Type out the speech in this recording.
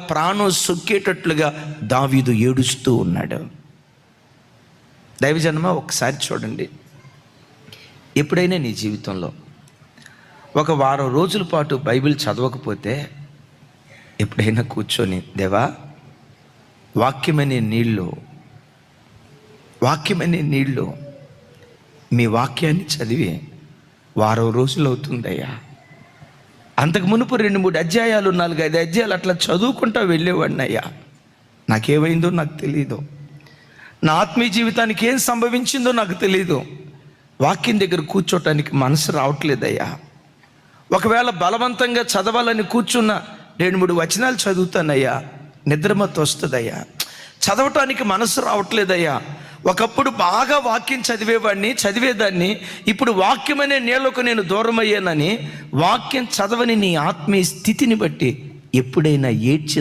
ప్రాణం సొక్కేటట్లుగా దావీదు ఏడుస్తూ ఉన్నాడు. దైవజనమ, ఒకసారి చూడండి, ఎప్పుడైనా నీ జీవితంలో ఒక వారం రోజుల పాటు బైబిల్ చదవకపోతే ఎప్పుడైనా కూర్చొని, దేవా వాక్యమనే నీళ్ళు మీ వాక్యాన్ని చదివి వారం రోజులు అవుతుందయ్యా, అంతకు మునుపు 2-3 అధ్యాయాలు 4-5 అధ్యాయాలు అట్లా చదువుకుంటా వెళ్ళేవాడిని అయ్యా, నాకేమైందో నాకు తెలీదు, నా ఆత్మీయ జీవితానికి ఏం సంభవించిందో నాకు తెలీదు, వాక్యం దగ్గర కూర్చోటానికి మనసు రావట్లేదయ్యా, ఒకవేళ బలవంతంగా చదవాలని కూర్చున్న 2-3 వచనాలు చదువుతానయ్యా, నిద్రమత్తు వస్తుందయ్యా, చదవటానికి మనసు రావట్లేదయ్యా, ఒకప్పుడు బాగా వాక్యం చదివేదాన్ని, ఇప్పుడు వాక్యం అనే నీళ్లకు నేను దూరం అయ్యానని వాక్యం చదవని నీ ఆత్మీయ స్థితిని బట్టి ఎప్పుడైనా ఏడ్చిన